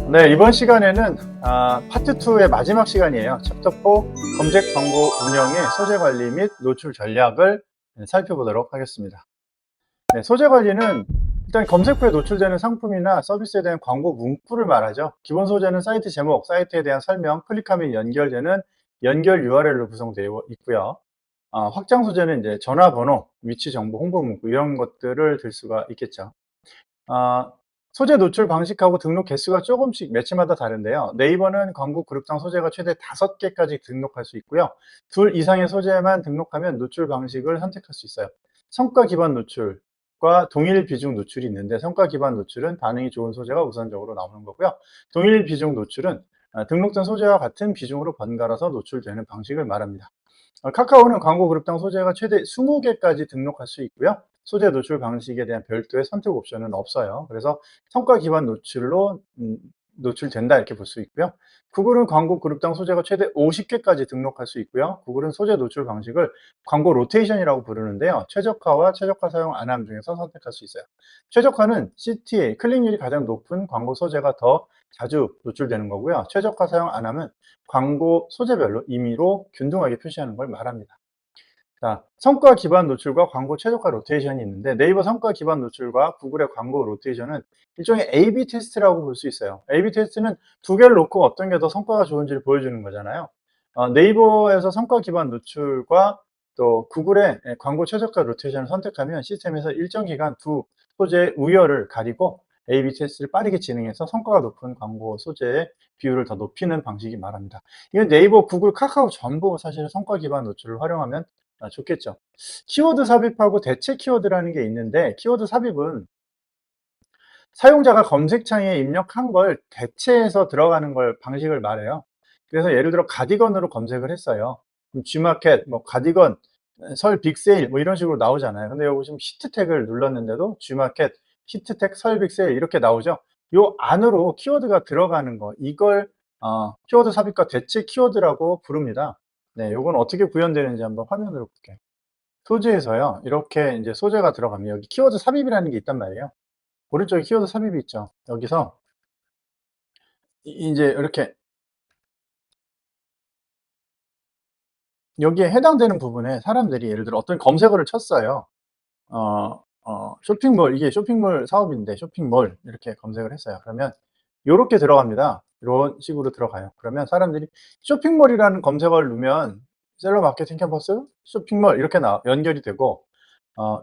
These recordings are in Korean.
네, 이번 시간에는 파트 2의 마지막 시간이에요. 챕터 4 검색 광고 운영의 소재 관리 및 노출 전략을 살펴보도록 하겠습니다. 네, 소재 관리는 일단 검색 후에 노출되는 상품이나 서비스에 대한 광고 문구를 말하죠. 기본 소재는 사이트 제목, 사이트에 대한 설명, 클릭하면 연결되는 연결 URL로 구성되어 있고요. 확장 소재는 이제 전화번호, 위치 정보, 홍보 문구 이런 것들을 들 수가 있겠죠. 아, 소재 노출 방식하고 등록 개수가 조금씩 매체마다 다른데요. 네이버는 광고 그룹당 소재가 최대 5개까지 등록할 수 있고요. 2 이상의 소재만 등록하면 노출 방식을 선택할 수 있어요. 성과 기반 노출과 동일 비중 노출이 있는데, 성과 기반 노출은 반응이 좋은 소재가 우선적으로 나오는 거고요. 동일 비중 노출은 등록된 소재와 같은 비중으로 번갈아서 노출되는 방식을 말합니다. 카카오는 광고 그룹당 소재가 최대 20개까지 등록할 수 있고요. 소재 노출 방식에 대한 별도의 선택 옵션은 없어요. 그래서 성과 기반 노출로 노출된다 이렇게 볼 수 있고요. 구글은 광고 그룹당 소재가 최대 50개까지 등록할 수 있고요. 구글은 소재 노출 방식을 광고 로테이션이라고 부르는데요. 최적화와 최적화 사용 안함 중에서 선택할 수 있어요. 최적화는 CTA, 클릭률이 가장 높은 광고 소재가 더 자주 노출되는 거고요. 최적화 사용 안함은 광고 소재별로 임의로 균등하게 표시하는 걸 말합니다. 자, 성과 기반 노출과 광고 최적화 로테이션이 있는데, 네이버 성과 기반 노출과 구글의 광고 로테이션은 일종의 A/B 테스트라고 볼 수 있어요. A/B 테스트는 2개를 놓고 어떤 게 더 성과가 좋은지를 보여주는 거잖아요. 네이버에서 성과 기반 노출과 또 구글의 광고 최적화 로테이션을 선택하면 시스템에서 일정 기간 2 소재의 우열을 가리고 A/B 테스트를 빠르게 진행해서 성과가 높은 광고 소재의 비율을 더 높이는 방식이 말합니다. 이건 네이버, 구글, 카카오 전부 사실 성과 기반 노출을 활용하면 좋겠죠. 키워드 삽입하고 대체 키워드라는 게 있는데, 키워드 삽입은 사용자가 검색창에 입력한 걸 대체해서 들어가는 걸 방식을 말해요. 그래서 예를 들어 가디건으로 검색을 했어요. 그럼 G마켓, 뭐 가디건, 설 빅세일 뭐 이런 식으로 나오잖아요. 근데 여기 지금 히트 태그를 눌렀는데도 G마켓, 히트 태그, 설 빅세일 이렇게 나오죠. 요 안으로 키워드가 들어가는 거, 이걸 키워드 삽입과 대체 키워드라고 부릅니다. 네, 요건 어떻게 구현되는지 한번 화면으로 볼게요. 소재에서요, 이렇게 이제 소재가 들어가면 여기 키워드 삽입이라는 게 있단 말이에요. 오른쪽에 키워드 삽입이 있죠. 여기서 이제 이렇게 여기에 해당되는 부분에 사람들이 예를 들어 어떤 검색어를 쳤어요. 쇼핑몰, 이게 쇼핑몰 사업인데 쇼핑몰 이렇게 검색을 했어요. 그러면 요렇게 들어갑니다. 이런 식으로 들어가요. 그러면 사람들이 쇼핑몰이라는 검색어를 누르면 셀러 마케팅 캠퍼스 쇼핑몰 이렇게 연결이 되고,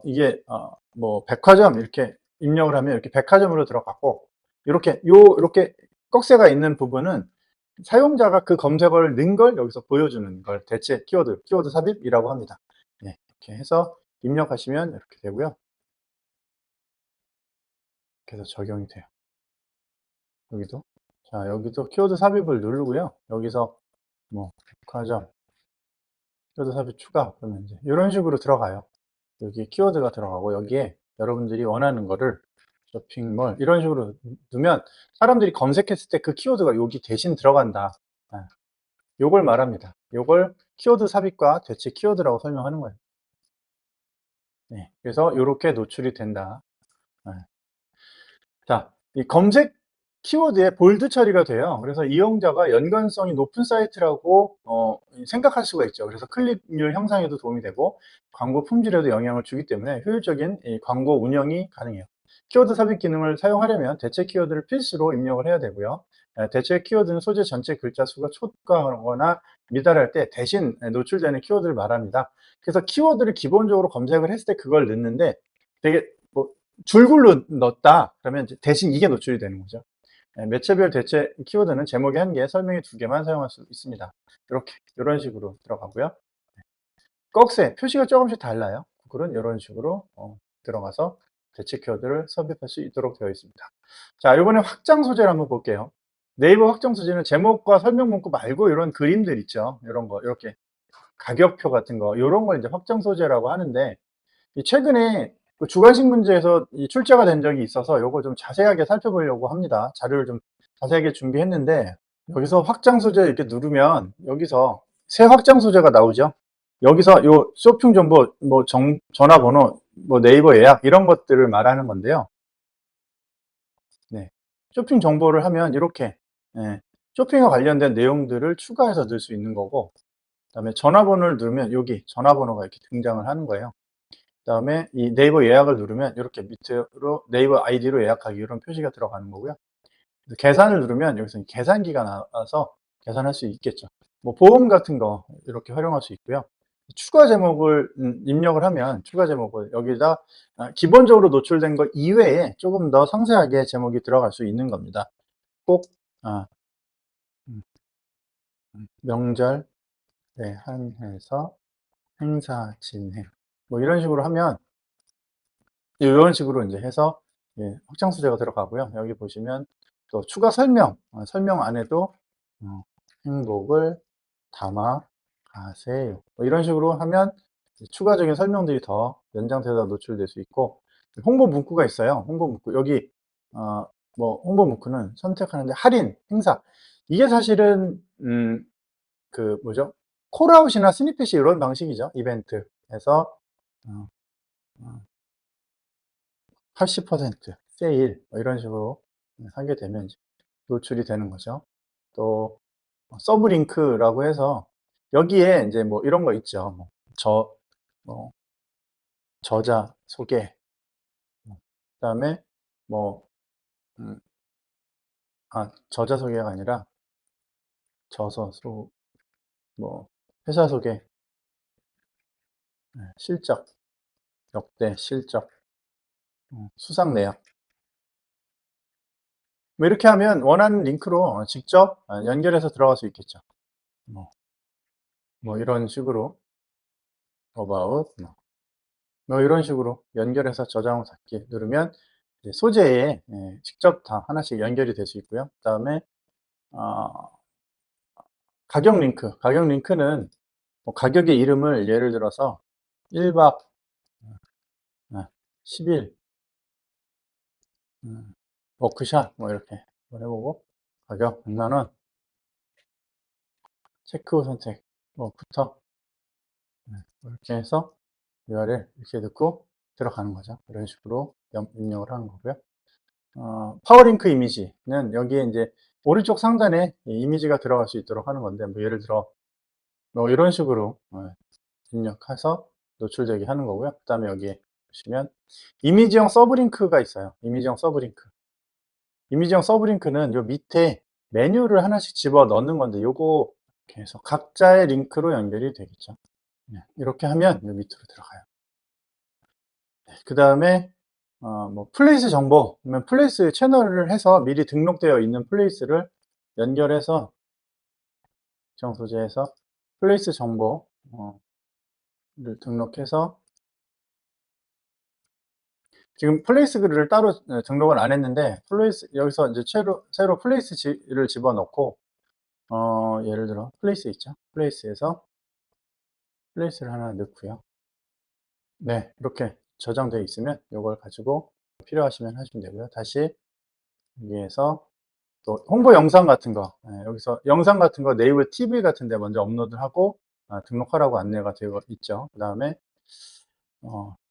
이게 뭐 백화점 이렇게 입력을 하면 이렇게 백화점으로 들어가고, 이렇게 꺽쇠가 있는 부분은 사용자가 그 검색어를 넣은 걸 여기서 보여주는 걸 대체 키워드 삽입이라고 합니다. 네, 이렇게 해서 입력하시면 이렇게 되고요. 이렇게 해서 적용이 돼요. 여기도. 자, 여기도 키워드 삽입을 누르고요. 여기서 뭐 백화점 키워드 삽입 추가 그러면 이제 이런 식으로 들어가요. 여기 키워드가 들어가고 여기에 여러분들이 원하는 거를 쇼핑몰 이런 식으로 넣으면 사람들이 검색했을 때 그 키워드가 여기 대신 들어간다. 아, 요걸 말합니다. 요걸 키워드 삽입과 대체 키워드라고 설명하는 거예요. 네, 그래서 요렇게 노출이 된다. 네. 자, 이 검색 키워드에 볼드 처리가 돼요. 그래서 이용자가 연관성이 높은 사이트라고 생각할 수가 있죠. 그래서 클릭률 향상에도 도움이 되고 광고 품질에도 영향을 주기 때문에 효율적인 이 광고 운영이 가능해요. 키워드 삽입 기능을 사용하려면 대체 키워드를 필수로 입력을 해야 되고요. 대체 키워드는 소재 전체 글자 수가 초과하거나 미달할 때 대신 노출되는 키워드를 말합니다. 그래서 키워드를 기본적으로 검색을 했을 때 그걸 넣는데, 되게 뭐 줄글로 넣었다 그러면 이제 대신 이게 노출이 되는 거죠. 매체별 대체 키워드는 제목이 1개, 설명이 2개만 사용할 수 있습니다. 이렇게 이런 식으로 들어가고요. 꺽쇠 표시가 조금씩 달라요. 구글은 이런 식으로 들어가서 대체 키워드를 삽입할 수 있도록 되어 있습니다. 자, 이번에 확장 소재를 한번 볼게요. 네이버 확장 소재는 제목과 설명 문구 말고 이런 그림들 있죠. 이런 거, 이렇게 가격표 같은 거, 이런 걸 이제 확장 소재라고 하는데, 최근에 그 주관식 문제에서 출제가 된 적이 있어서 요거 좀 자세하게 살펴보려고 합니다. 자료를 좀 자세하게 준비했는데, 여기서 확장 소재 이렇게 누르면 여기서 새 확장 소재가 나오죠. 여기서 요 쇼핑 정보, 뭐 전화번호, 뭐 네이버 예약 이런 것들을 말하는 건데요. 네. 쇼핑 정보를 하면 이렇게 예, 쇼핑과 관련된 내용들을 추가해서 넣을 수 있는 거고, 그다음에 전화번호를 누르면 여기 전화번호가 이렇게 등장을 하는 거예요. 그다음에 이 네이버 예약을 누르면 이렇게 밑으로 네이버 아이디로 예약하기 이런 표시가 들어가는 거고요. 계산을 누르면 여기서 계산기가 나와서 계산할 수 있겠죠. 뭐 보험 같은 거 이렇게 활용할 수 있고요. 추가 제목을 입력을 하면 추가 제목을 여기다 기본적으로 노출된 것 이외에 조금 더 상세하게 제목이 들어갈 수 있는 겁니다. 꼭 아, 음, 명절 대한해서 행사 진행 뭐 이런 식으로 하면 이런 식으로 이제 해서 확장 소재가 들어가고요. 여기 보시면 또 추가 설명, 설명 안에도 행복을 담아 가세요. 뭐 이런 식으로 하면 추가적인 설명들이 더 연장돼서 노출될 수 있고, 홍보 문구가 있어요. 홍보 문구. 여기, 어, 뭐, 홍보 문구는 선택하는데 할인, 행사. 이게 사실은, 그, 뭐죠? 콜아웃이나 스니펫이 이런 방식이죠. 이벤트에서, 어, 어, 80% 세일, 뭐 이런 식으로 하게 되면 이제 노출이 되는 거죠. 또, 서브 링크라고 해서 여기에 이제 뭐 이런 거 있죠. 뭐 뭐 저자 소개, 그다음에 뭐 저자 소개가 아니라 저서 뭐 회사 소개, 실적, 역대 실적, 수상 내역. 뭐 이렇게 하면 원하는 링크로 직접 연결해서 들어갈 수 있겠죠. 뭐, 뭐 이런 식으로 about 뭐 이런 식으로 연결해서 저장을 닫기 누르면 이제 소재에 직접 다 하나씩 연결이 될 수 있고요. 그다음에 어, 가격 링크는 뭐 가격의 이름을 예를 들어서 1박 10일 워크샵 뭐 이렇게 해보고 가격 100만 원 체크 후 선택 뭐부터 이렇게 해서 URL 이렇게 넣고 들어가는 거죠. 이런 식으로 입력을 하는 거고요. 파워링크 이미지는 여기에 이제 오른쪽 상단에 이미지가 들어갈 수 있도록 하는 건데, 뭐 예를 들어 뭐 이런 식으로 입력해서 노출되게 하는 거고요. 그 다음에 여기 보시면 이미지형 서브링크가 있어요. 이미지형 서브링크. 이미지형 서브링크는 요 밑에 메뉴를 하나씩 집어 넣는 건데, 요거 이렇게 해서 각자의 링크로 연결이 되겠죠. 이렇게 하면 요 밑으로 들어가요. 그 다음에 뭐 플레이스 정보, 그러면 플레이스 채널을 해서 미리 등록되어 있는 플레이스를 연결해서 정 소재에서 플레이스 정보를 등록해서 지금 플레이스 글을 따로 등록을 안 했는데, 플레이스 여기서 이제 새로 플레이스를 집어넣고 예를 들어 플레이스 있죠. 플레이스에서 플레이스를 하나 넣고요. 네, 이렇게 저장되어 있으면 이걸 가지고 필요하시면 하시면 되고요. 다시 여기에서 또 홍보 영상 같은 거, 여기서 영상 같은 거 네이버 TV 같은 데 먼저 업로드하고 등록하라고 안내가 되어 있죠. 그 다음에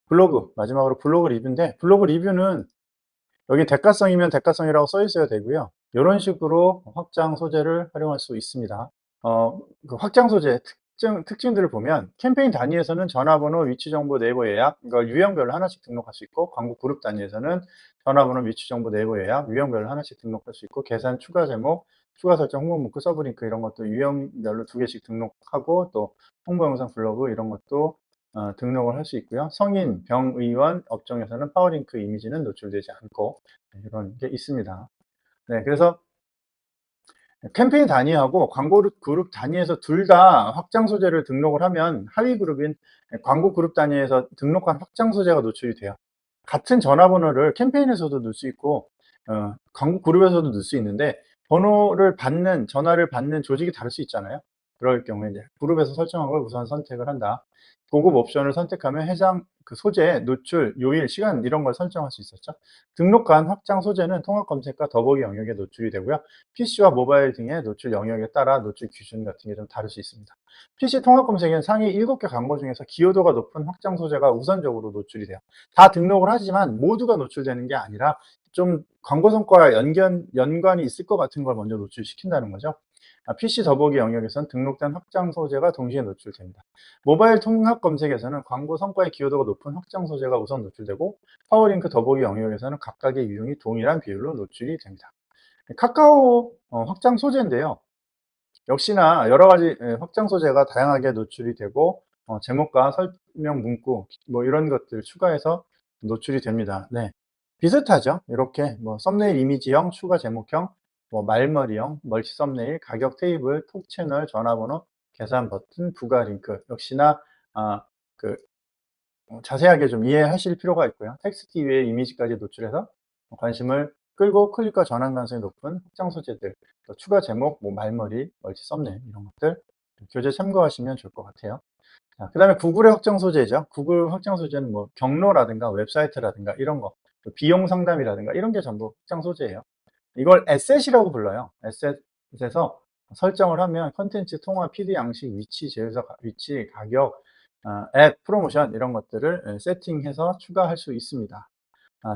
블로그, 마지막으로 블로그 리뷰인데, 블로그 리뷰는 여기 대가성이면 대가성이라고 써 있어야 되고요. 이런 식으로 확장 소재를 활용할 수 있습니다. 그 확장 소재 특징들을 보면 캠페인 단위에서는 전화번호, 위치 정보, 네이버 예약, 이걸 유형별로 하나씩 등록할 수 있고, 광고 그룹 단위에서는 전화번호, 위치 정보, 네이버 예약, 유형별로 하나씩 등록할 수 있고, 계산 추가 제목, 추가 설정, 홍보 문구, 서브링크 이런 것도 유형별로 2개씩 등록하고, 또 홍보 영상 블로그 이런 것도 등록을 할 수 있고요. 성인, 병의원 업종에서는 파워링크 이미지는 노출되지 않고 이런 게 있습니다. 네, 그래서 캠페인 단위하고 광고 그룹 단위에서 둘 다 확장 소재를 등록을 하면 하위 그룹인 광고 그룹 단위에서 등록한 확장 소재가 노출이 돼요. 같은 전화번호를 캠페인에서도 넣을 수 있고 광고 그룹에서도 넣을 수 있는데, 전화를 받는 조직이 다를 수 있잖아요. 그럴 경우에 이제 그룹에서 설정한 걸 우선 선택을 한다. 고급 옵션을 선택하면 해당 그 소재, 노출, 요일, 시간 이런 걸 설정할 수 있었죠. 등록한 확장 소재는 통합 검색과 더보기 영역에 노출이 되고요. PC와 모바일 등의 노출 영역에 따라 노출 기준 같은 게 좀 다를 수 있습니다. PC 통합 검색에는 상위 7개 광고 중에서 기여도가 높은 확장 소재가 우선적으로 노출이 돼요. 다 등록을 하지만 모두가 노출되는 게 아니라 좀 광고 성과와 연관이 있을 것 같은 걸 먼저 노출시킨다는 거죠. PC 더보기 영역에서는 등록된 확장 소재가 동시에 노출됩니다. 모바일 통합 검색에서는 광고 성과의 기여도가 높은 확장 소재가 우선 노출되고, 파워링크 더보기 영역에서는 각각의 유형이 동일한 비율로 노출이 됩니다. 카카오 확장 소재인데요. 역시나 여러 가지 확장 소재가 다양하게 노출이 되고, 제목과 설명 문구 뭐 이런 것들 추가해서 노출이 됩니다. 네. 비슷하죠. 이렇게 뭐 썸네일 이미지형, 추가 제목형, 뭐 말머리형, 멀티 썸네일, 가격 테이블, 톡 채널, 전화번호, 계산 버튼, 부가 링크 역시나 아, 그 자세하게 좀 이해하실 필요가 있고요. 텍스트 이외에 이미지까지 노출해서 관심을 끌고 클릭과 전환 가능성이 높은 확장 소재들, 또 추가 제목, 뭐 말머리, 멀티 썸네일 이런 것들 교재 참고하시면 좋을 것 같아요. 자, 그다음에 구글의 확장 소재죠. 구글 확장 소재는 뭐 경로라든가 웹사이트라든가 이런 거, 또 비용 상담이라든가 이런 게 전부 확장 소재예요. 이걸 에셋이라고 불러요. 에셋에서 설정을 하면 컨텐츠 통합, PD 양식, 위치, 제휴사 위치, 가격, 앱, 프로모션 이런 것들을 세팅해서 추가할 수 있습니다.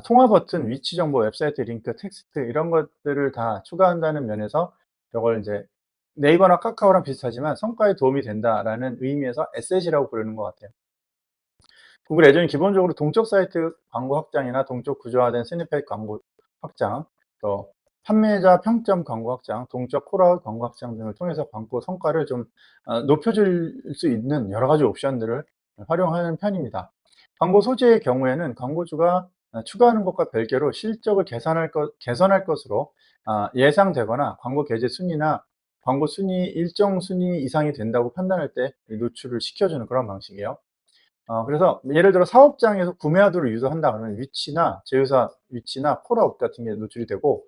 통화 버튼, 위치 정보, 웹사이트 링크, 텍스트 이런 것들을 다 추가한다는 면에서 이걸 이제 네이버나 카카오랑 비슷하지만 성과에 도움이 된다라는 의미에서 에셋이라고 부르는 것 같아요. 구글 예전에 기본적으로 동적 사이트 광고 확장이나 동적 구조화된 스니펫 광고 확장, 또 판매자 평점 광고 확장, 동적 콜아웃 광고 확장 등을 통해서 광고 성과를 좀 높여줄 수 있는 여러 가지 옵션들을 활용하는 편입니다. 광고 소재의 경우에는 광고주가 추가하는 것과 별개로 실적을 개선할 것으로 예상되거나 광고 게재 순위나 광고 순위 일정 순위 이상이 된다고 판단할 때 노출을 시켜주는 그런 방식이에요. 그래서 예를 들어 사업장에서 구매하도록 유도한다 그러면 위치나 제휴사 위치나 콜아웃 같은 게 노출이 되고,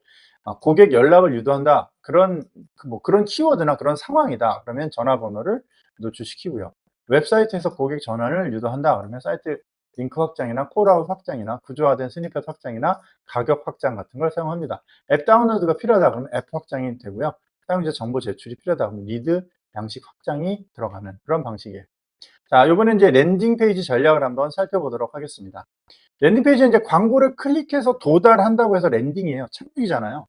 고객 연락을 유도한다 그런 뭐 그런 키워드나 그런 상황이다 그러면 전화번호를 노출시키고요. 웹사이트에서 고객 전환을 유도한다 그러면 사이트 링크 확장이나 콜아웃 확장이나 구조화된 스니펫 확장이나 가격 확장 같은 걸 사용합니다. 앱 다운로드가 필요하다 그러면 앱 확장이 되고요. 사용자 정보 제출이 필요하다 그러면 리드 양식 확장이 들어가는 그런 방식이에요. 자, 이번에 이제 랜딩 페이지 전략을 한번 살펴보도록 하겠습니다. 랜딩 페이지는 이제 광고를 클릭해서 도달한다고 해서 랜딩이에요. 착륙이잖아요.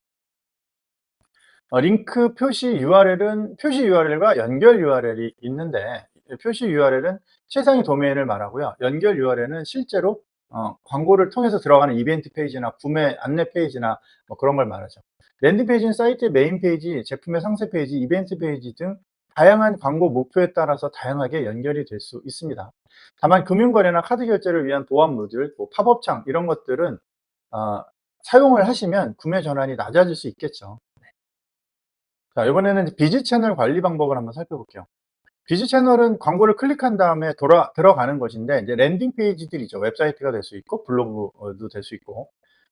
링크 표시 URL과 연결 URL이 있는데, 표시 URL은 최상위 도메인을 말하고요. 연결 URL은 실제로 광고를 통해서 들어가는 이벤트 페이지나 구매 안내 페이지나 뭐 그런 걸 말하죠. 랜딩 페이지는 사이트의 메인 페이지, 제품의 상세 페이지, 이벤트 페이지 등 다양한 광고 목표에 따라서 다양하게 연결이 될 수 있습니다. 다만 금융거래나 카드 결제를 위한 보안 모듈, 뭐 팝업창 이런 것들은 사용을 하시면 구매 전환이 낮아질 수 있겠죠. 자, 이번에는 비즈 채널 관리 방법을 한번 살펴볼게요. 비즈 채널은 광고를 클릭한 다음에 들어가는 것인데, 이제 랜딩 페이지들이죠. 웹사이트가 될 수 있고, 블로그도 될 수 있고.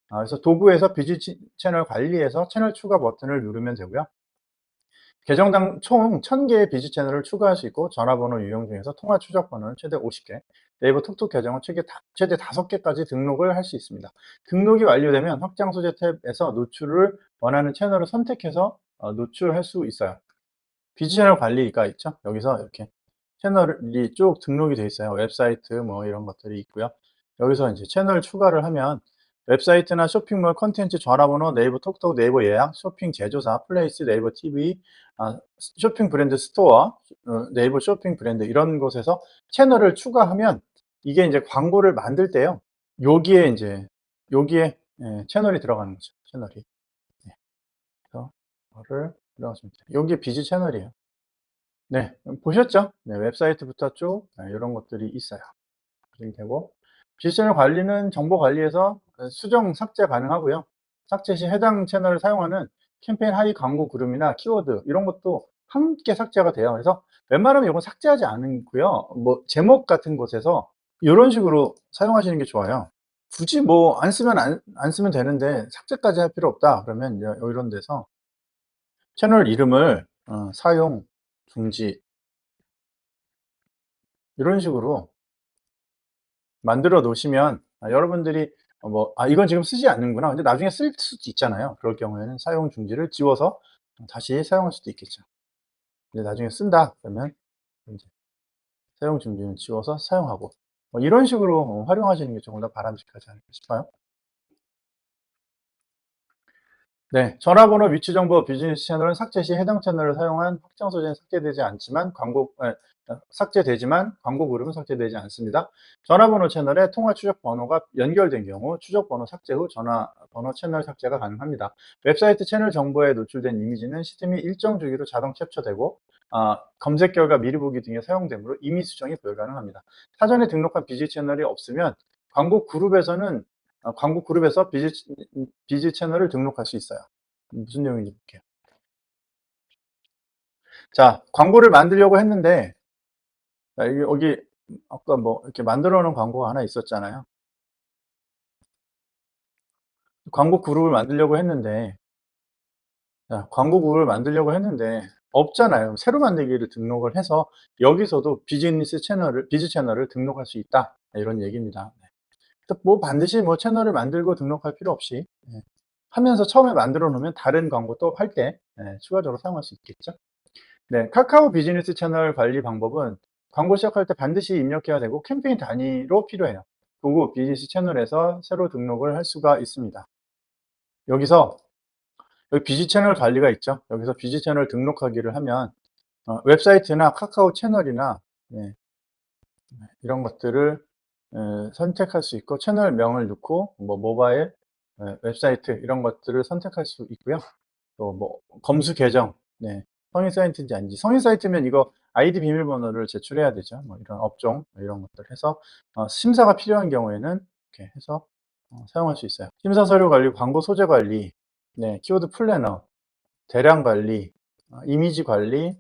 그래서 도구에서 비즈 채널 관리에서 채널 추가 버튼을 누르면 되고요. 계정당 총 1000개의 비즈 채널을 추가할 수 있고, 전화번호 유형 중에서 통화 추적 번호는 최대 50개, 네이버 톡톡 계정은 최대 5개까지 등록을 할 수 있습니다. 등록이 완료되면 확장 소재 탭에서 노출을 원하는 채널을 선택해서 노출할 수 있어요. 비즈 채널 관리가 있죠. 여기서 이렇게 채널이 쭉 등록이 되어 있어요. 웹사이트 뭐 이런 것들이 있고요. 여기서 이제 채널 추가를 하면 웹사이트나 쇼핑몰 콘텐츠 전화번호, 네이버 톡톡, 네이버 예약, 쇼핑 제조사, 플레이스, 네이버 TV, 쇼핑 브랜드 스토어, 네이버 쇼핑 브랜드 이런 곳에서 채널을 추가하면 이게 이제 광고를 만들 때요. 여기에 이제 여기에 채널이 들어가는 거죠. 채널이. 네. 그래서 이거를 들어가시면 돼요. 여기 비즈 채널이에요. 네, 보셨죠? 네, 웹사이트부터 쭉 이런 것들이 있어요. 되고, 비즈채널 관리는 정보 관리에서 수정 삭제 가능하고요. 삭제 시 해당 채널을 사용하는 캠페인 하위 광고 그룹이나 키워드 이런 것도 함께 삭제가 돼요. 그래서 웬만하면 이건 삭제하지 않고요. 뭐 제목 같은 곳에서 이런 식으로 사용하시는 게 좋아요. 굳이 뭐 안 쓰면 되는데 삭제까지 할 필요 없다 그러면 이제 이런 데서 채널 이름을 사용 중지 이런 식으로 만들어 놓으시면 여러분들이 이건 지금 쓰지 않는구나. 근데 나중에 쓸 수도 있잖아요. 그럴 경우에는 사용 중지를 지워서 다시 사용할 수도 있겠죠. 근데 나중에 쓴다 그러면 인제 사용 중지는 지워서 사용하고 이런 식으로 활용하시는 게 조금 더 바람직하지 않을까 싶어요. 네. 전화번호, 위치 정보, 비즈니스 채널은 삭제 시 해당 채널을 사용한 확장 소재는 삭제되지 않지만 삭제되지만 광고 그룹은 삭제되지 않습니다. 전화번호 채널에 통화 추적 번호가 연결된 경우 추적 번호 삭제 후 전화번호 채널 삭제가 가능합니다. 웹사이트 채널 정보에 노출된 이미지는 시스템이 일정 주기로 자동 캡처되고 검색 결과 미리 보기 등에 사용되므로 임의 수정이 불가능합니다. 사전에 등록한 비즈 채널이 없으면 광고 그룹에서 비즈 채널을 등록할 수 있어요. 무슨 내용인지 볼게요. 자, 광고를 만들려고 했는데, 자, 여기 아까 이렇게 만들어 놓은 광고가 하나 있었잖아요. 광고 그룹을 만들려고 했는데, 자, 광고 그룹을 만들려고 했는데, 없잖아요. 새로 만들기를 등록을 해서 여기서도 비즈 채널을 등록할 수 있다. 이런 얘기입니다. 네. 반드시 채널을 만들고 등록할 필요 없이 하면서 처음에 만들어 놓으면 다른 광고 또 할 때 추가적으로 사용할 수 있겠죠. 네, 카카오 비즈니스 채널 관리 방법은 광고 시작할 때 반드시 입력해야 되고 캠페인 단위로 필요해요. 그리고 비즈니스 채널에서 새로 등록을 할 수가 있습니다. 여기서 여기 비즈 채널 관리가 있죠. 여기서 비즈 채널 등록하기를 하면 웹사이트나 카카오 채널이나 네, 이런 것들을 선택할 수 있고 채널명을 넣고 모바일, 웹사이트 이런 것들을 선택할 수 있고요. 또 검수 계정, 네, 성인 사이트인지 아닌지. 성인 사이트면 이거 아이디 비밀번호를 제출해야 되죠. 이런 업종 이런 것들 해서 심사가 필요한 경우에는 이렇게 해서 사용할 수 있어요. 심사 서류 관리, 광고 소재 관리, 네, 키워드 플래너, 대량 관리, 이미지 관리,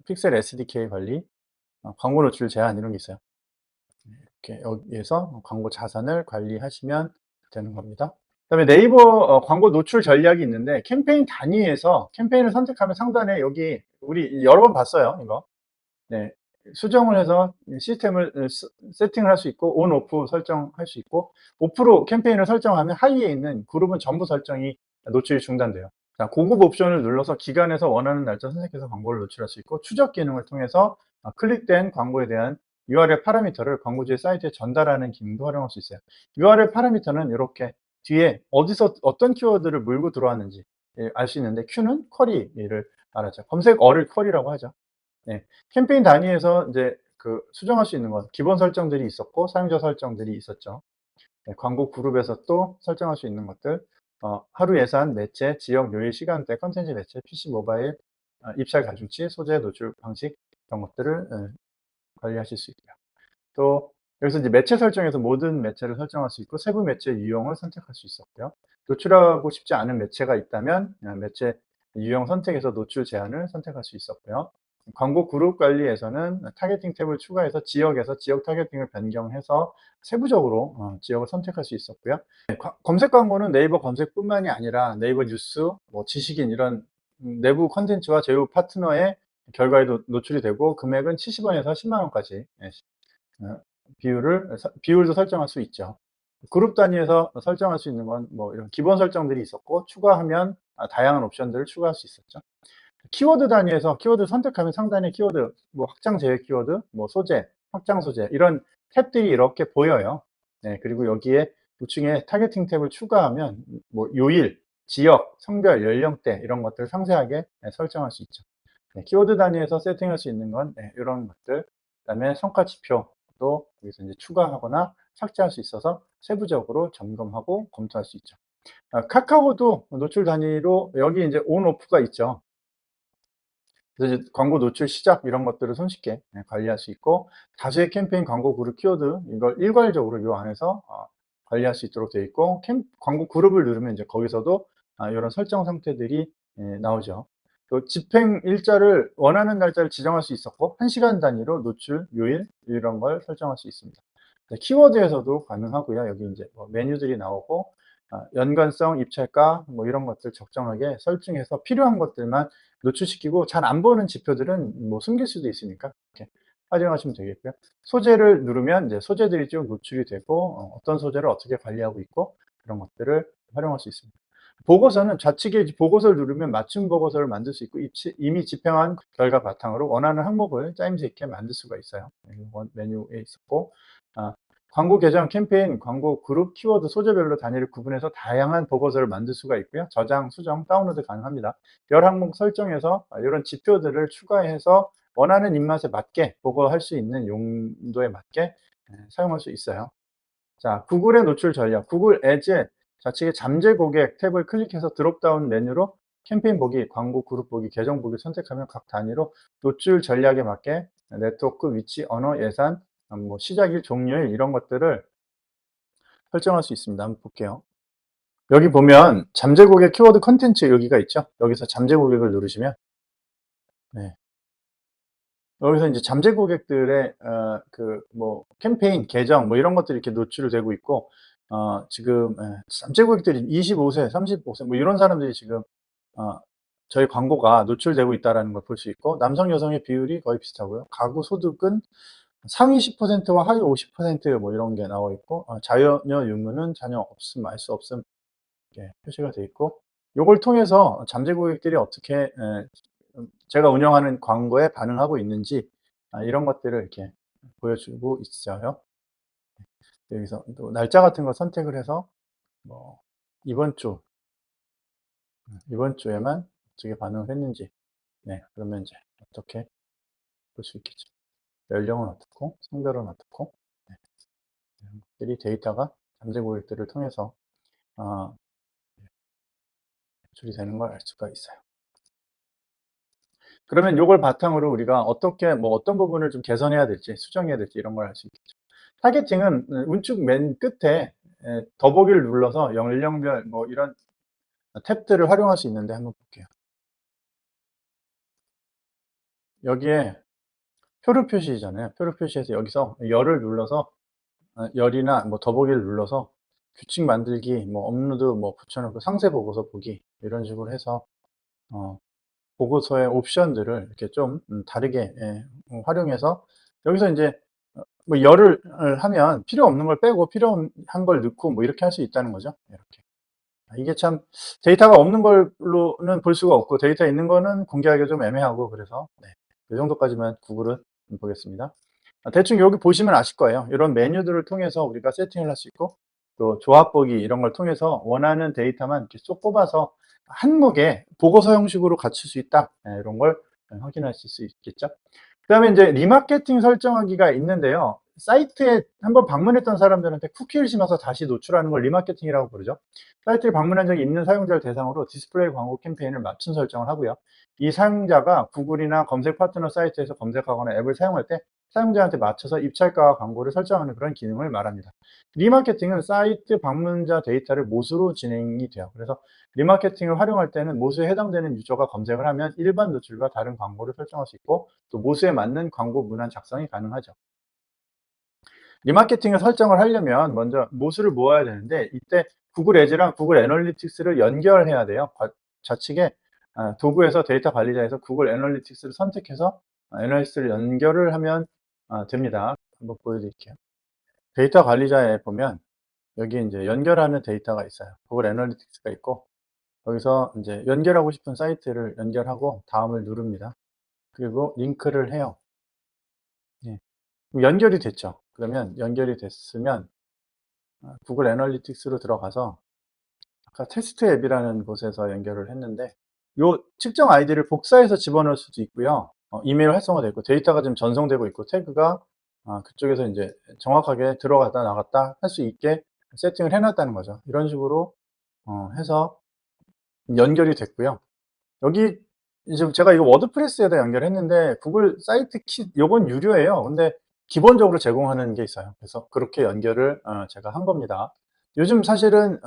픽셀 SDK 관리, 광고 노출 제한 이런 게 있어요. 이렇게 여기에서 광고 자산을 관리하시면 되는 겁니다. 그다음에 네이버 광고 노출 전략이 있는데 캠페인 단위에서 캠페인을 선택하면 상단에 여기 우리 여러 번 봤어요, 이거. 네. 수정을 해서 시스템을 세팅을 할 수 있고 온, 오프 설정할 수 있고 오프로 캠페인을 설정하면 하위에 있는 그룹은 전부 설정이 노출이 중단돼요. 자, 고급 옵션을 눌러서 기간에서 원하는 날짜 선택해서 광고를 노출할 수 있고 추적 기능을 통해서 클릭된 광고에 대한 URL 파라미터를 광고주의 사이트에 전달하는 기능도 활용할 수 있어요. URL 파라미터는 이렇게 뒤에 어디서 어떤 키워드를 물고 들어왔는지 알 수 있는데 Q는 쿼리를 말하죠. 검색어를 쿼리라고 하죠. 네. 캠페인 단위에서 이제 수정할 수 있는 건 기본 설정들이 있었고 사용자 설정들이 있었죠. 네, 광고 그룹에서 또 설정할 수 있는 것들, 하루 예산, 매체, 지역, 요일, 시간대, 컨텐츠 매체, PC, 모바일, 입찰 가중치, 소재, 노출 방식 이런 것들을 관리하실 수 있고요. 또 여기서 이제 매체 설정에서 모든 매체를 설정할 수 있고 세부 매체 유형을 선택할 수 있었고요. 노출하고 싶지 않은 매체가 있다면 매체 유형 선택에서 노출 제한을 선택할 수 있었고요. 광고 그룹 관리에서는 타겟팅 탭을 추가해서 지역에서 지역 타겟팅을 변경해서 세부적으로 지역을 선택할 수 있었고요. 네, 검색 광고는 네이버 검색뿐만이 아니라 네이버 뉴스, 지식인 이런 내부 컨텐츠와 제휴 파트너의 결과에도 노출이 되고 금액은 70원에서 10만 원까지 비율도 설정할 수 있죠. 그룹 단위에서 설정할 수 있는 건 이런 기본 설정들이 있었고 추가하면 다양한 옵션들을 추가할 수 있었죠. 키워드 단위에서 키워드 선택하면 상단에 키워드, 확장 제외 키워드, 소재, 확장 소재 이런 탭들이 이렇게 보여요. 네, 그리고 여기에 우측에 타겟팅 탭을 추가하면 요일, 지역, 성별, 연령대 이런 것들을 상세하게 설정할 수 있죠. 네, 키워드 단위에서 세팅할 수 있는 건 이런 것들, 그다음에 성과 지표도 여기서 이제 추가하거나 삭제할 수 있어서 세부적으로 점검하고 검토할 수 있죠. 카카오도 노출 단위로 여기 이제 온, 오프가 있죠. 그래서 이제 광고 노출 시작 이런 것들을 손쉽게 관리할 수 있고 다수의 캠페인 광고 그룹 키워드 이걸 일괄적으로 이 안에서 관리할 수 있도록 되어 있고 광고 그룹을 누르면 이제 거기서도 이런 설정 상태들이 나오죠. 또 집행 일자를 원하는 날짜를 지정할 수 있었고 1시간 단위로 노출, 요일 이런 걸 설정할 수 있습니다. 키워드에서도 가능하고요. 여기 이제 메뉴들이 나오고 연관성, 입찰가 이런 것들 적정하게 설정해서 필요한 것들만 노출시키고 잘 안 보는 지표들은 숨길 수도 있으니까 이렇게 활용하시면 되겠고요. 소재를 누르면 이제 소재들이 쭉 노출이 되고 어떤 소재를 어떻게 관리하고 있고 그런 것들을 활용할 수 있습니다. 보고서는 좌측에 이제 보고서를 누르면 맞춤 보고서를 만들 수 있고 이미 집행한 결과 바탕으로 원하는 항목을 짜임새 있게 만들 수가 있어요. 여기 메뉴에 있었고 광고 계정, 캠페인, 광고 그룹, 키워드, 소재별로 단위를 구분해서 다양한 보고서를 만들 수가 있고요. 저장, 수정, 다운로드 가능합니다. 열 항목 설정해서 이런 지표들을 추가해서 원하는 입맛에 맞게 보고할 수 있는 용도에 맞게 사용할 수 있어요. 자, 구글의 노출 전략. 구글 애즈의 좌측에 잠재 고객 탭을 클릭해서 드롭다운 메뉴로 캠페인 보기, 광고 그룹 보기, 계정 보기 선택하면 각 단위로 노출 전략에 맞게 네트워크, 위치, 언어, 예산, 뭐 시작일, 종료일 이런 것들을 설정할 수 있습니다. 한번 볼게요. 여기 보면 잠재 고객 키워드 컨텐츠 여기가 있죠. 여기서 잠재 고객을 누르시면 네. 여기서 이제 잠재 고객들의 그 뭐 캠페인, 계정 뭐 이런 것들이 이렇게 노출되고 있고 지금 잠재 고객들이 25세, 35세 뭐 이런 사람들이 지금 어 저희 광고가 노출되고 있다라는 걸 볼 수 있고 남성, 여성의 비율이 거의 비슷하고요. 가구 소득은 상위 10%와 하위 50%뭐 이런 게 나와 있고 자녀 유무는 자녀 없음, 알 수 없음 이렇게 표시가 돼 있고 요걸 통해서 잠재 고객들이 어떻게 제가 운영하는 광고에 반응하고 있는지 이런 것들을 이렇게 보여주고 있어요. 여기서 또 날짜 같은 거 선택을 해서 뭐 이번 주 이번 주에만 어떻게 반응을 했는지 그러면 이제 어떻게 볼 수 있겠죠. 연령은 어떻고 성별은 어떻고 이런 것들이 데이터가 잠재 고객들을 통해서 어 추리 되는 걸 알 수가 있어요. 그러면 요걸 바탕으로 우리가 어떻게 뭐 어떤 부분을 좀 개선해야 될지 수정해야 될지 이런 걸 알 수 있겠죠. 타겟팅은 우측 맨 끝에 더보기를 눌러서 연령별 뭐 이런 탭들을 활용할 수 있는데 한번 볼게요. 여기에 표를 표시잖아요. 표를 표시해서 여기서 열을 눌러서 열이나 뭐 더보기를 눌러서 규칙 만들기, 뭐 업로드 뭐 붙여놓고 상세 보고서 보기 이런 식으로 해서 어 보고서의 옵션들을 이렇게 좀 다르게 활용해서 여기서 인제 뭐 열을 하면 필요 없는 걸 빼고 필요한 걸 넣고 뭐 이렇게 할 수 있다는 거죠. 이렇게. 이게 참 데이터가 없는 걸로는 볼 수가 없고 데이터 있는 거는 공개하기가 좀 애매하고 그래서 요 정도까지만 구글은 보겠습니다. 대충 여기 보시면 아실 거예요. 이런 메뉴들을 통해서 우리가 세팅을 할 수 있고 또 조합 보기 이런 걸 통해서 원하는 데이터만 이렇게 쏙 뽑아서 한목에 보고서 형식으로 갖출 수 있다. 이런 걸 확인하실 수 있겠죠. 그다음에 이제 리마케팅 설정하기가 있는데요. 사이트에 한번 방문했던 사람들한테 쿠키를 심어서 다시 노출하는 걸 리마케팅이라고 부르죠. 사이트에 방문한 적이 있는 사용자를 대상으로 디스플레이 광고 캠페인을 맞춤 설정을 하고요. 이 사용자가 구글이나 검색 파트너 사이트에서 검색하거나 앱을 사용할 때 사용자한테 맞춰서 입찰가와 광고를 설정하는 그런 기능을 말합니다. 리마케팅은 사이트 방문자 데이터를 모수로 진행이 돼요. 그래서 리마케팅을 활용할 때는 모수에 해당되는 유저가 검색을 하면 일반 노출과 다른 광고를 설정할 수 있고 또 모수에 맞는 광고 문안 작성이 가능하죠. 리마케팅을 설정을 하려면 먼저 모수를 모아야 되는데 이때 구글 애즈랑 구글 애널리틱스를 연결해야 돼요. 좌측에 도구에서 데이터 관리자에서 구글 애널리틱스를 선택해서 애널리틱스를 연결을 하면 됩니다. 한번 보여드릴게요. 데이터 관리자에 보면 여기 이제 연결하는 데이터가 있어요. 구글 애널리틱스가 있고 여기서 이제 연결하고 싶은 사이트를 연결하고 다음을 누릅니다. 그리고 링크를 해요. 예. 연결이 됐죠. 그러면 연결이 됐으면 구글 애널리틱스로 들어가서 아까 테스트 앱이라는 곳에서 연결을 했는데 요 측정 아이디를 복사해서 집어넣을 수도 있고요. 이메일 활성화되어 있고 데이터가 지금 전송되고 있고 태그가 그쪽에서 이제 정확하게 들어갔다 나갔다 할 수 있게 세팅을 해 놨다는 거죠. 이런 식으로 해서 연결이 됐고요. 여기 이제 제가 이거 워드프레스에다 연결했는데 구글 사이트 킷 요건 유료예요. 근데 기본적으로 제공하는 게 있어요. 그래서 그렇게 연결을 제가 한 겁니다. 요즘 사실은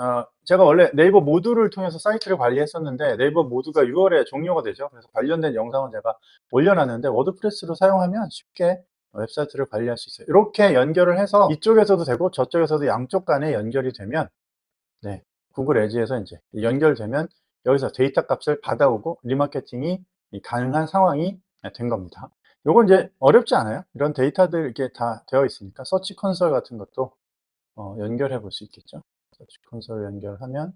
제가 원래 네이버 모두를 통해서 사이트를 관리했었는데 네이버 모두가 6월에 종료가 되죠. 그래서 관련된 영상은 제가 올려놨는데 워드프레스로 사용하면 쉽게 웹사이트를 관리할 수 있어요. 이렇게 연결을 해서 이쪽에서도 되고 저쪽에서도 양쪽 간에 연결이 되면 구글 애지에서 이제 연결되면 여기서 데이터 값을 받아오고 리마케팅이 가능한 상황이 된 겁니다. 요건 이제 어렵지 않아요. 이런 데이터들 이렇게 다 되어 있으니까 서치 콘솔 같은 것도 연결해 볼 수 있겠죠. 서치 콘솔 연결하면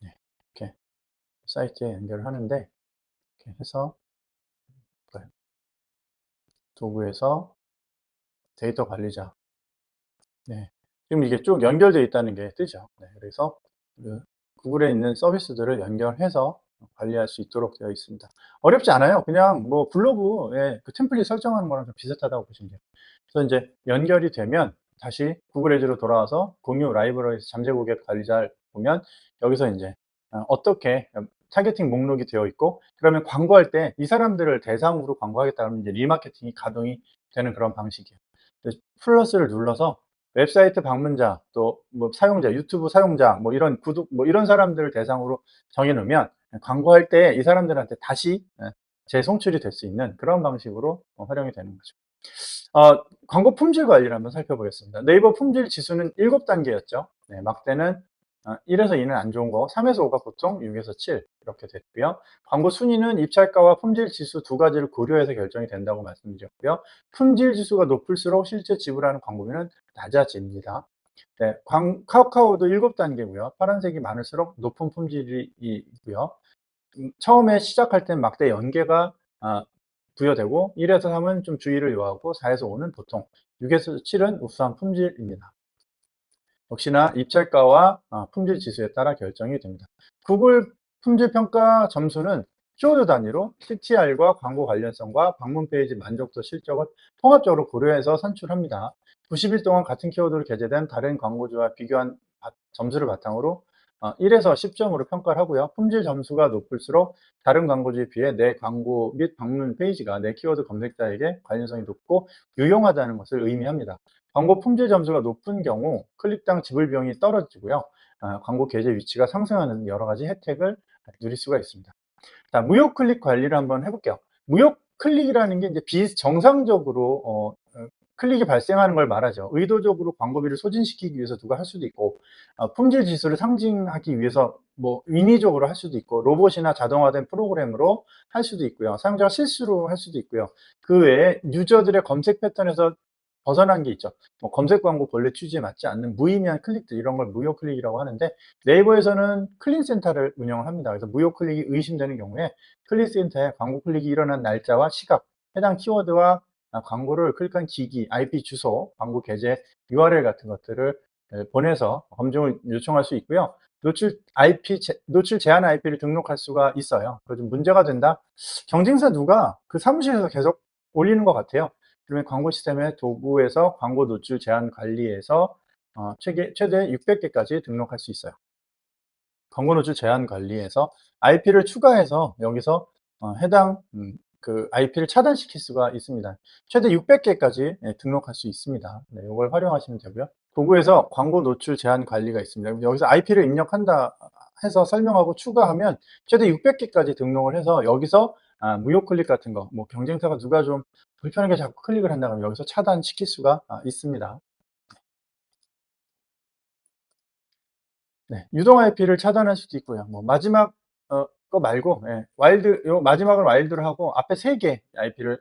네, 이렇게 사이트에 연결을 하는데 이렇게 해서 도구에서 데이터 관리자. 네. 지금 이게 쭉 연결되어 있다는 게 뜨죠. 네. 그래서 그 구글에 있는 서비스들을 연결해서 관리할 수 있도록 되어 있습니다. 어렵지 않아요. 그냥 뭐 블로그에 그 템플릿 설정하는 거랑 좀 비슷하다고 보시면 돼요. 그래서 이제 연결이 되면 다시 구글 에즈로 돌아와서 공유 라이브러리에서 잠재 고객 관리자를 보면 여기서 이제 어떻게 타겟팅 목록이 되어 있고, 그러면 광고할 때 이 사람들을 대상으로 광고하겠다 면 이제 리마케팅이 가동이 되는 그런 방식이에요. 그래서 플러스를 눌러서 웹사이트 방문자, 또 뭐 사용자, 유튜브 사용자, 뭐 이런 구독, 뭐 이런 사람들을 대상으로 정해 놓으면 광고할 때 이 사람들한테 다시 재송출이 될 수 있는 그런 방식으로 활용이 되는 거죠. 광고 품질 관리를 한번 살펴보겠습니다. 네이버 품질 지수는 7단계였죠. 네, 막대는 1에서 2는 안 좋은 거, 3에서 5가 보통, 6에서 7 이렇게 됐고요. 광고 순위는 입찰가와 품질 지수 두 가지를 고려해서 결정이 된다고 말씀드렸고요. 품질 지수가 높을수록 실제 지불하는 광고비는 낮아집니다. 네, 카카오도 7단계고요. 파란색이 많을수록 높은 품질이고요. 처음에 시작할 땐 막대 연계가 부여되고, 1에서 3은 좀 주의를 요하고, 4에서 5는 보통, 6에서 7은 우수한 품질입니다. 역시나 입찰가와 품질 지수에 따라 결정이 됩니다. 구글 품질 평가 점수는 키워드 단위로 CTR과 광고 관련성과 방문 페이지 만족도 실적을 통합적으로 고려해서 산출합니다. 90일 동안 같은 키워드로 게재된 다른 광고주와 비교한 점수를 바탕으로 1에서 10점으로 평가를 하고요. 품질 점수가 높을수록 다른 광고주에 비해 내 광고 및 방문 페이지가 내 키워드 검색자에게 관련성이 높고 유용하다는 것을 의미합니다. 광고 품질 점수가 높은 경우 클릭당 지불 비용이 떨어지고요. 광고 게재 위치가 상승하는 여러 가지 혜택을 누릴 수가 있습니다. 자, 무료 클릭 관리를 한번 해볼게요. 무료 클릭이라는 게 이제 비정상적으로 클릭이 발생하는 걸 말하죠. 의도적으로 광고비를 소진시키기 위해서 누가 할 수도 있고, 품질 지수를 상징하기 위해서 뭐 인위적으로 할 수도 있고, 로봇이나 자동화된 프로그램으로 할 수도 있고요. 사용자가 실수로 할 수도 있고요. 그 외에 유저들의 검색 패턴에서 벗어난 게 있죠. 뭐 검색 광고 본래 취지에 맞지 않는 무의미한 클릭들, 이런 걸 무료 클릭이라고 하는데, 네이버에서는 클릭센터를 운영을 합니다. 그래서 무료 클릭이 의심되는 경우에 클릭센터에 광고 클릭이 일어난 날짜와 시각, 해당 키워드와 광고를 클릭한 기기, IP 주소, 광고 게재 URL 같은 것들을 보내서 검증을 요청할 수 있고요. 노출 제한 IP를 등록할 수가 있어요. 그거 좀 문제가 된다. 경쟁사 누가 그 사무실에서 계속 올리는 것 같아요. 그러면 광고 시스템의 도구에서 광고 노출 제한 관리에서 최대 600개까지 등록할 수 있어요. 광고 노출 제한 관리에서 IP를 추가해서 여기서 해당 그 IP를 차단시킬 수가 있습니다. 최대 600개까지 등록할 수 있습니다. 네, 이걸 활용하시면 되고요. 도구에서 광고 노출 제한 관리가 있습니다. 여기서 IP를 입력한다 해서 설명하고 추가하면 최대 600개까지 등록을 해서 여기서 무료 클릭 같은 거, 뭐 경쟁사가 누가 좀 불편하게 자꾸 클릭을 한다 그러면 여기서 차단시킬 수가 있습니다. 네. 유동 IP를 차단할 수도 있고요. 뭐 마지막 거 말고 요 마지막을 와일드로 하고 앞에 3개 IP를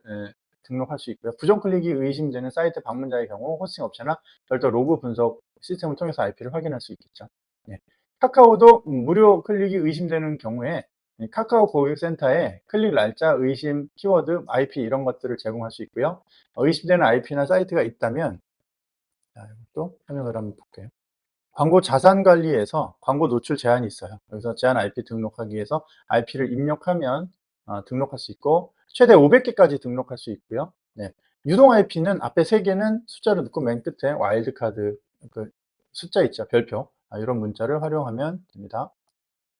등록할 수 있고요. 부정 클릭이 의심되는 사이트 방문자의 경우 호스팅 업체나 별도 로그 분석 시스템을 통해서 IP를 확인할 수 있겠죠. 네. 카카오도 무료 클릭이 의심되는 경우에 카카오 고객센터에 클릭 날짜, 의심, 키워드, IP 이런 것들을 제공할 수 있고요. 의심되는 IP나 사이트가 있다면, 자, 이것도 설명을 한번 볼게요. 광고 자산 관리에서 광고 노출 제한이 있어요. 여기서 제한 IP 등록하기 위해서 IP를 입력하면 등록할 수 있고, 최대 500개까지 등록할 수 있고요. 네. 유동 IP는 앞에 3개는 숫자를 넣고 맨 끝에 와일드카드 그 숫자 있죠. 별표. 이런 문자를 활용하면 됩니다.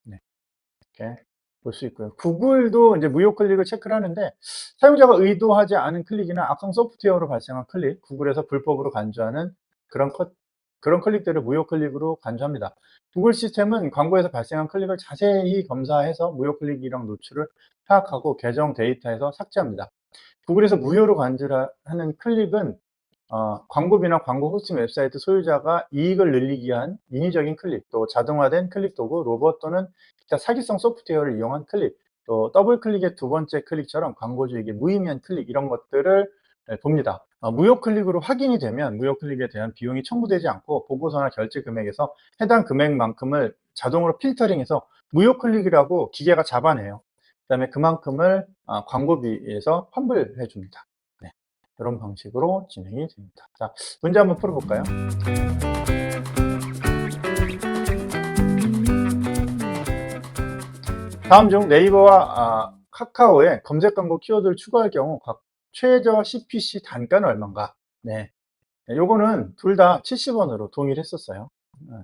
네. 이렇게 볼 수 있고요. 구글도 이제 무료 클릭을 체크를 하는데, 사용자가 의도하지 않은 클릭이나 악성 소프트웨어로 발생한 클릭, 구글에서 불법으로 간주하는 그런 그런 클릭들을 무료 클릭으로 간주합니다. 구글 시스템은 광고에서 발생한 클릭을 자세히 검사해서 무료 클릭이랑 노출을 파악하고 계정 데이터에서 삭제합니다. 구글에서 무료로 간주하는 클릭은 광고비나 광고 호스팅 웹사이트 소유자가 이익을 늘리기 위한 인위적인 클릭, 또 자동화된 클릭 도구, 로봇 또는 기타 사기성 소프트웨어를 이용한 클릭, 또 더블 클릭의 두 번째 클릭처럼 광고주에게 무의미한 클릭 이런 것들을 봅니다. 무료 클릭으로 확인이 되면 무료 클릭에 대한 비용이 청구되지 않고 보고서나 결제 금액에서 해당 금액만큼을 자동으로 필터링해서 무료 클릭이라고 기계가 잡아내요. 그다음에 그만큼을 광고비에서 환불해 줍니다. 네, 이런 방식으로 진행이 됩니다. 자, 문제 한번 풀어볼까요? 다음 중 네이버와 카카오에 검색 광고 키워드를 추가할 경우 각 최저 CPC 단가는 얼마인가? 네, 요거는 둘 다 70원으로 동일했었어요.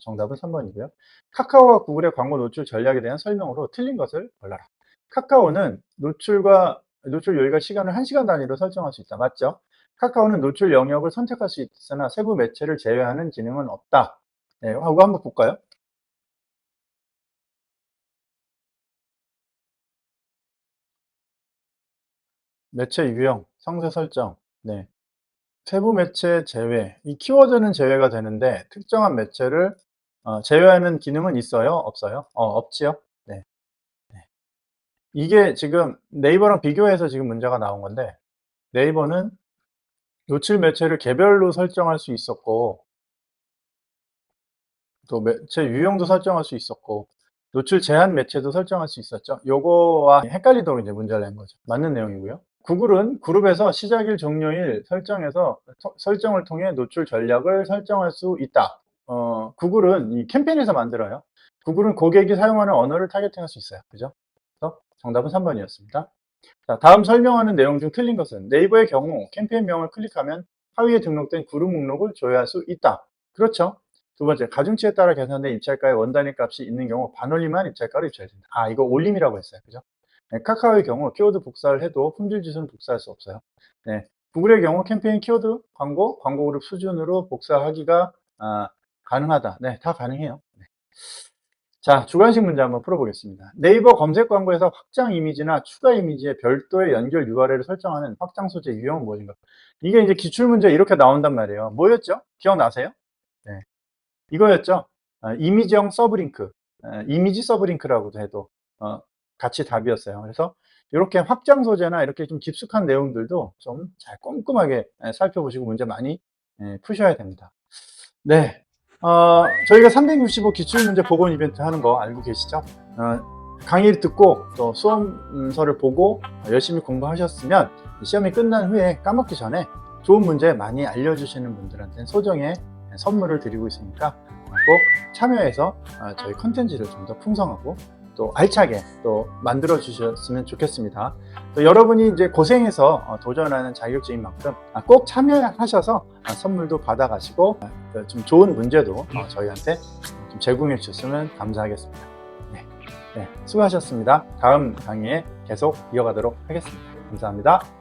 정답은 3번이고요. 카카오와 구글의 광고 노출 전략에 대한 설명으로 틀린 것을 골라라. 카카오는 노출 요일과 시간을 1시간 단위로 설정할 수 있다. 맞죠? 카카오는 노출 영역을 선택할 수 있으나 세부 매체를 제외하는 기능은 없다. 네, 이거 한번 볼까요? 매체 유형, 상세 설정. 네. 세부 매체 제외. 이 키워드는 제외가 되는데 특정한 매체를 제외하는 기능은 있어요? 없어요? 없지요? 네. 네. 이게 지금 네이버랑 비교해서 지금 문제가 나온 건데 네이버는 노출 매체를 개별로 설정할 수 있었고 또 매체 유형도 설정할 수 있었고 노출 제한 매체도 설정할 수 있었죠. 요거와 헷갈리도록 이제 문제를 낸 거죠. 맞는 내용이고요. 구글은 그룹에서 시작일 종료일 설정을 통해 노출 전략을 설정할 수 있다. 구글은 이 캠페인에서 만들어요. 구글은 고객이 사용하는 언어를 타겟팅할 수 있어요. 그죠? 그래서 정답은 3번이었습니다. 자, 다음 설명하는 내용 중 틀린 것은 네이버의 경우 캠페인명을 클릭하면 하위에 등록된 그룹 목록을 조회할 수 있다. 그렇죠? 두 번째, 가중치에 따라 계산된 입찰가의 원단위 값이 있는 경우 반올림한 입찰가로 입찰된다. 이거 올림이라고 했어요. 그죠? 네, 카카오의 경우 키워드 복사를 해도 품질 지수는 복사할 수 없어요. 네, 구글의 경우 캠페인 키워드, 광고 그룹 수준으로 복사하기가 가능하다. 네, 다 가능해요. 네. 자, 주관식 문제 한번 풀어보겠습니다. 네이버 검색 광고에서 확장 이미지나 추가 이미지에 별도의 연결 URL을 설정하는 확장 소재 유형은 무엇인가? 이게 이제 기출문제 이렇게 나온단 말이에요. 뭐였죠? 기억나세요? 네, 이거였죠. 이미지형 서브링크, 이미지 서브링크라고도 해도 같이 답이었어요. 그래서 이렇게 확장 소재나 이렇게 좀 깊숙한 내용들도 좀 잘 꼼꼼하게 살펴보시고 문제 많이 푸셔야 됩니다. 네, 저희가 365 기출문제 복원 이벤트 하는 거 알고 계시죠? 강의를 듣고 또 수험서를 보고 열심히 공부하셨으면 시험이 끝난 후에 까먹기 전에 좋은 문제 많이 알려주시는 분들한테는 소정의 선물을 드리고 있으니까 꼭 참여해서 저희 컨텐츠를 좀 더 풍성하고 또 알차게 또 만들어 주셨으면 좋겠습니다. 또 여러분이 이제 고생해서 도전하는 자격증인 만큼 꼭 참여하셔서 선물도 받아가시고 좀 좋은 문제도 저희한테 좀 제공해 주셨으면 감사하겠습니다. 네, 수고하셨습니다. 다음 강의에 계속 이어가도록 하겠습니다. 감사합니다.